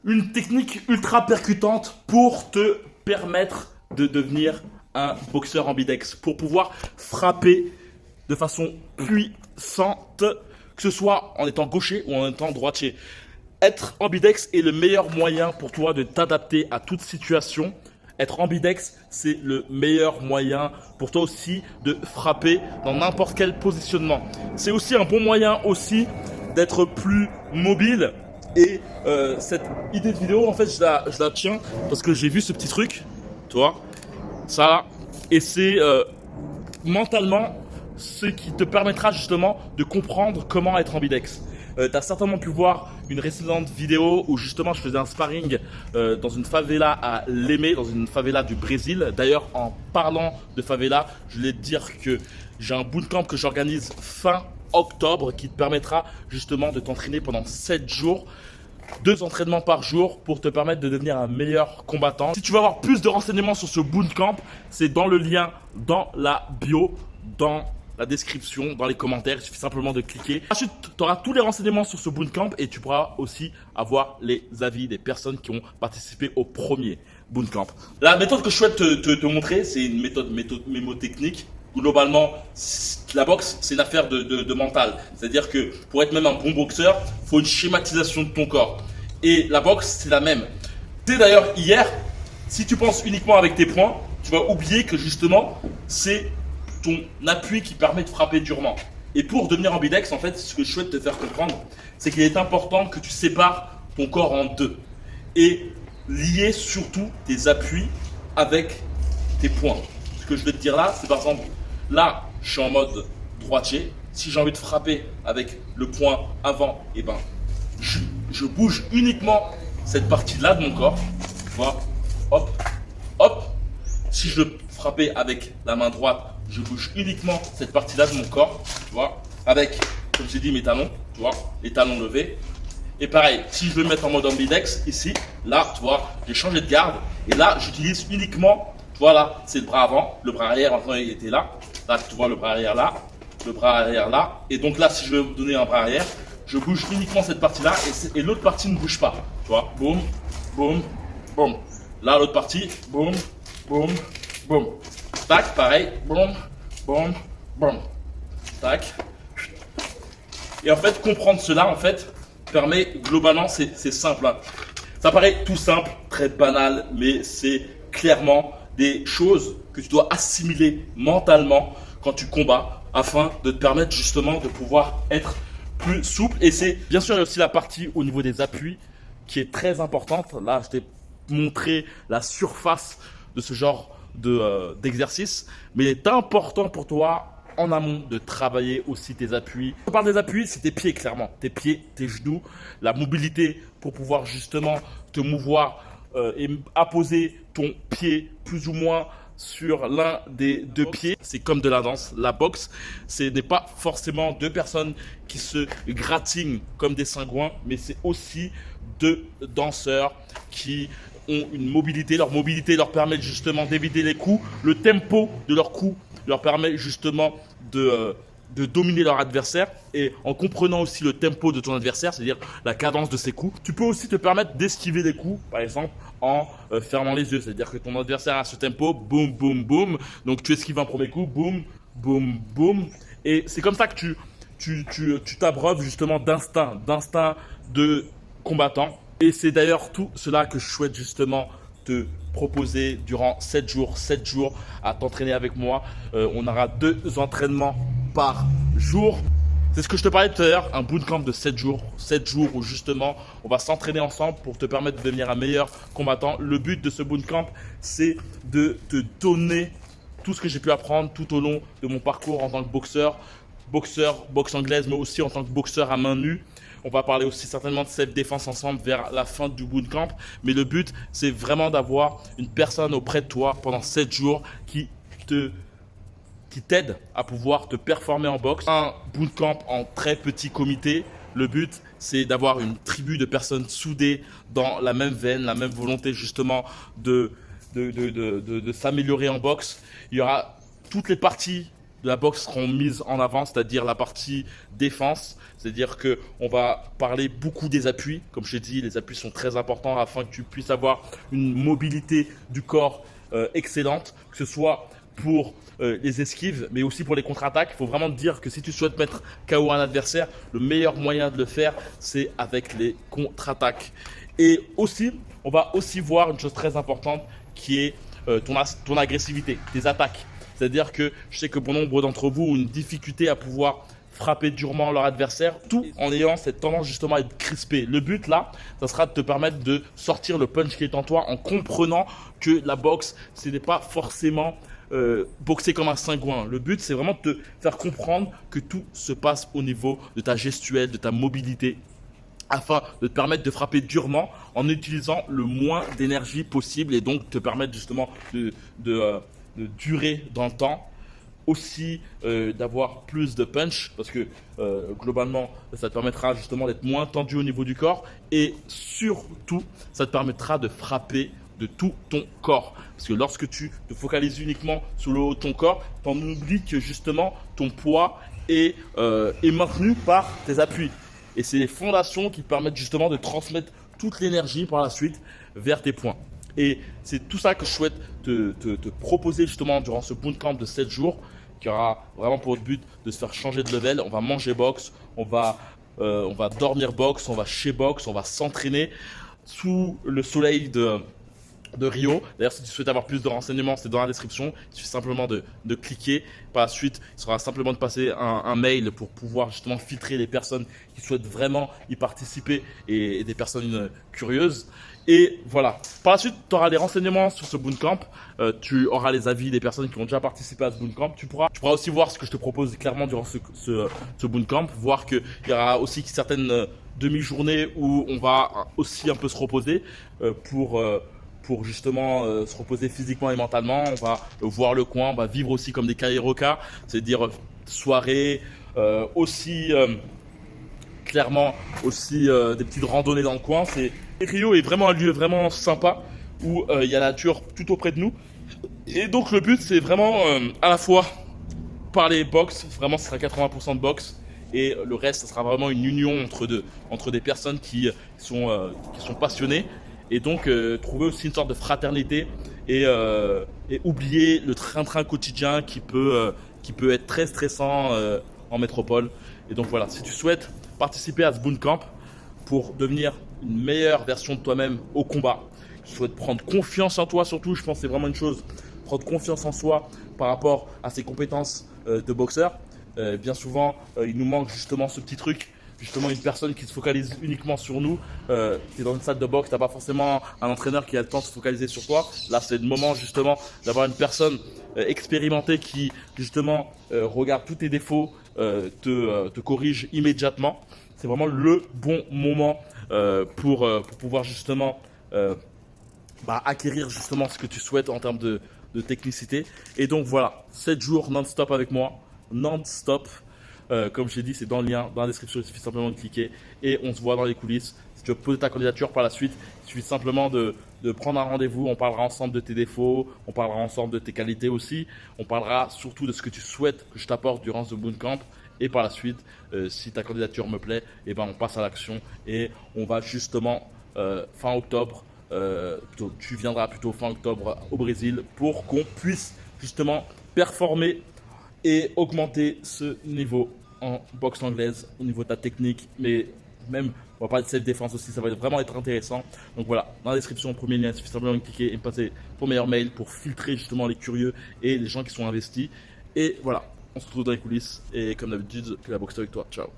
une technique ultra percutante pour te permettre de devenir un boxeur ambidex, pour pouvoir frapper de façon puissante, que ce soit en étant gaucher ou en étant droitier. Être ambidex est le meilleur moyen pour toi de t'adapter à toute situation. Être ambidex, c'est le meilleur moyen pour toi aussi de frapper dans n'importe quel positionnement. C'est aussi un bon moyen aussi d'être plus mobile. Et cette idée de vidéo, en fait, je la tiens parce que j'ai vu ce petit truc, tu vois, ça là, et c'est mentalement ce qui te permettra justement de comprendre comment être ambidex. Tu as certainement pu voir une récente vidéo où justement je faisais un sparring dans une favela à Lemé, dans une favela du Brésil. D'ailleurs, en parlant de favela, je voulais te dire que j'ai un bootcamp que j'organise fin octobre qui te permettra justement de t'entraîner pendant 7 jours. 2 entraînements par jour pour te permettre de devenir un meilleur combattant. Si tu veux avoir plus de renseignements sur ce bootcamp, c'est dans le lien dans la bio, dans la description, dans les commentaires. Il suffit simplement de cliquer. Ensuite, tu auras tous les renseignements sur ce bootcamp et tu pourras aussi avoir les avis des personnes qui ont participé au premier bootcamp. La méthode que je souhaite te montrer, c'est une méthode mémotechnique. Globalement, la boxe, c'est une affaire de mental. C'est-à-dire que pour être même un bon boxeur, il faut une schématisation de ton corps. Et la boxe, c'est la même. Tu sais d'ailleurs, hier, si tu penses uniquement avec tes poings, tu vas oublier que justement, c'est ton appui qui permet de frapper durement. Et pour devenir ambidex, en fait, ce que je souhaite te faire comprendre, c'est qu'il est important que tu sépares ton corps en deux. Et lier surtout tes appuis avec tes poings. Ce que je vais te dire là, c'est par exemple, là, je suis en mode droitier. Si j'ai envie de frapper avec le poing avant, et ben, je bouge uniquement cette partie-là de mon corps. Tu vois, hop, hop. Si je veux frapper avec la main droite, je bouge uniquement cette partie-là de mon corps. Tu vois, avec, comme j'ai dit, mes talons. Tu vois, les talons levés. Et pareil, si je veux me mettre en mode ambidex, ici, là, tu vois, j'ai changé de garde. Et là, j'utilise uniquement. Tu vois là, c'est le bras avant, le bras arrière maintenant il était là. Là, tu vois le bras arrière là, le bras arrière là. Et donc là, si je veux donner un bras arrière, je bouge uniquement cette partie-là et l'autre partie ne bouge pas. Tu vois, boum, boum, boum. Là, l'autre partie, boum, boum, boum. Tac, pareil, boum, boum, boum. Tac. Et en fait, comprendre cela, en fait, permet globalement, c'est simple. Hein. Ça paraît tout simple, très banal, mais c'est clairement des choses que tu dois assimiler mentalement quand tu combats afin de te permettre justement de pouvoir être plus souple. Et c'est bien sûr il y a aussi la partie au niveau des appuis qui est très importante. Là, je t'ai montré la surface de ce genre d'exercice, mais il est important pour toi en amont de travailler aussi tes appuis. On parle des appuis, c'est tes pieds clairement, tes pieds, tes genoux, la mobilité pour pouvoir justement te mouvoir et apposer ton pied plus ou moins sur l'un des deux pieds. C'est comme de la danse. La boxe, ce n'est pas forcément deux personnes qui se gratignent comme des cingouins, mais c'est aussi deux danseurs qui ont une mobilité. Leur mobilité leur permet justement d'éviter les coups. Le tempo de leurs coups leur permet justement de dominer leur adversaire, et en comprenant aussi le tempo de ton adversaire, c'est-à-dire la cadence de ses coups, tu peux aussi te permettre d'esquiver des coups, par exemple en fermant les yeux, c'est-à-dire que ton adversaire a ce tempo, boum, boum, boum, donc tu esquives un premier coup, boum, boum, boum, et c'est comme ça que tu t'abreuves justement d'instinct de combattant. Et c'est d'ailleurs tout cela que je souhaite justement te proposer durant 7 jours à t'entraîner avec moi. On aura 2 entraînements par jour. C'est ce que je te parlais tout à l'heure, un bootcamp de 7 jours où justement on va s'entraîner ensemble pour te permettre de devenir un meilleur combattant. Le but de ce bootcamp, c'est de te donner tout ce que j'ai pu apprendre tout au long de mon parcours en tant que boxeur, boxe anglaise, mais aussi en tant que boxeur à main nue. On va parler aussi certainement de self-défense ensemble vers la fin du bootcamp. Mais le but, c'est vraiment d'avoir une personne auprès de toi pendant 7 jours qui t'aide à pouvoir te performer en boxe. Un bootcamp en très petit comité. Le but, c'est d'avoir une tribu de personnes soudées dans la même veine, la même volonté justement de s'améliorer en boxe. Il y aura toutes les parties de la boxe seront mises en avant, c'est-à-dire la partie défense. C'est-à-dire qu'on va parler beaucoup des appuis. Comme je t'ai dit, les appuis sont très importants afin que tu puisses avoir une mobilité du corps excellente, que ce soit pour les esquives, mais aussi pour les contre-attaques. Il faut vraiment te dire que si tu souhaites mettre KO un adversaire, le meilleur moyen de le faire, c'est avec les contre-attaques. Et aussi, on va aussi voir une chose très importante qui est ton agressivité, tes attaques. C'est-à-dire que je sais que bon nombre d'entre vous ont une difficulté à pouvoir frapper durement leur adversaire, tout en ayant cette tendance justement à être crispé. Le but là, ça sera de te permettre de sortir le punch qui est en toi en comprenant que la boxe, ce n'est pas forcément boxer comme un cingouin. Le but, c'est vraiment de te faire comprendre que tout se passe au niveau de ta gestuelle, de ta mobilité, afin de te permettre de frapper durement en utilisant le moins d'énergie possible et donc te permettre justement de durer dans le temps. Aussi d'avoir plus de punch parce que globalement ça te permettra justement d'être moins tendu au niveau du corps et surtout ça te permettra de frapper de tout ton corps parce que lorsque tu te focalises uniquement sur le haut de ton corps, tu en oublies que justement ton poids est maintenu par tes appuis et c'est les fondations qui te permettent justement de transmettre toute l'énergie par la suite vers tes points. Et c'est tout ça que je souhaite te proposer justement durant ce bootcamp de 7 jours qui aura vraiment pour but de se faire changer de level. On va manger boxe, on va dormir boxe, on va chez boxe, on va s'entraîner sous le soleil de Rio. D'ailleurs, si tu souhaites avoir plus de renseignements, c'est dans la description. Il suffit simplement de cliquer. Par la suite, il sera simplement de passer un mail pour pouvoir justement filtrer les personnes qui souhaitent vraiment y participer et des personnes curieuses. Et voilà. Par la suite, tu auras des renseignements sur ce bootcamp. Tu auras les avis des personnes qui ont déjà participé à ce bootcamp. Tu pourras aussi voir ce que je te propose clairement durant ce bootcamp. Voir qu'il y aura aussi certaines demi-journées où on va aussi un peu se reposer pour justement se reposer physiquement et mentalement. On va voir le coin, on va vivre aussi comme des Kairoka, c'est-à-dire soirée, aussi clairement aussi des petites randonnées dans le coin. Rio est vraiment un lieu vraiment sympa où il y a la nature tout auprès de nous. Et donc le but c'est vraiment à la fois parler boxe, vraiment ce sera 80% de boxe. Et le reste, ça sera vraiment une union entre des personnes qui sont passionnées. Et donc trouver aussi une sorte de fraternité et oublier le train-train quotidien qui peut être très stressant en métropole. Et donc voilà, si tu souhaites participer à ce bootcamp pour devenir une meilleure version de toi-même au combat, tu souhaites prendre confiance en toi surtout, je pense que c'est vraiment une chose, prendre confiance en soi par rapport à ses compétences de boxeur. Bien souvent, il nous manque justement ce petit truc. Justement, une personne qui se focalise uniquement sur nous. Tu es dans une salle de boxe, tu n'as pas forcément un entraîneur qui a le temps de se focaliser sur toi. Là, c'est le moment justement d'avoir une personne expérimentée qui justement regarde tous tes défauts, te corrige immédiatement. C'est vraiment le bon moment pour pouvoir justement acquérir justement ce que tu souhaites en termes de technicité. Et donc voilà, 7 jours non-stop avec moi, non-stop. Comme je l'ai dit, c'est dans le lien, dans la description, il suffit simplement de cliquer et on se voit dans les coulisses. Si tu veux poser ta candidature par la suite, il suffit simplement de prendre un rendez-vous. On parlera ensemble de tes défauts, on parlera ensemble de tes qualités aussi. On parlera surtout de ce que tu souhaites que je t'apporte durant ce bootcamp. Et par la suite, si ta candidature me plaît, eh ben on passe à l'action et on va justement fin octobre, tu viendras plutôt fin octobre au Brésil pour qu'on puisse justement performer et augmenter ce niveau en boxe anglaise au niveau de ta technique, mais même on va parler de self-défense aussi, ça va vraiment être intéressant. Donc voilà, dans la description, premier lien, il suffit simplement de cliquer et me passer ton meilleur mail pour filtrer justement les curieux et les gens qui sont investis. Et voilà, on se retrouve dans les coulisses et comme d'habitude, que la boxe avec toi. Ciao.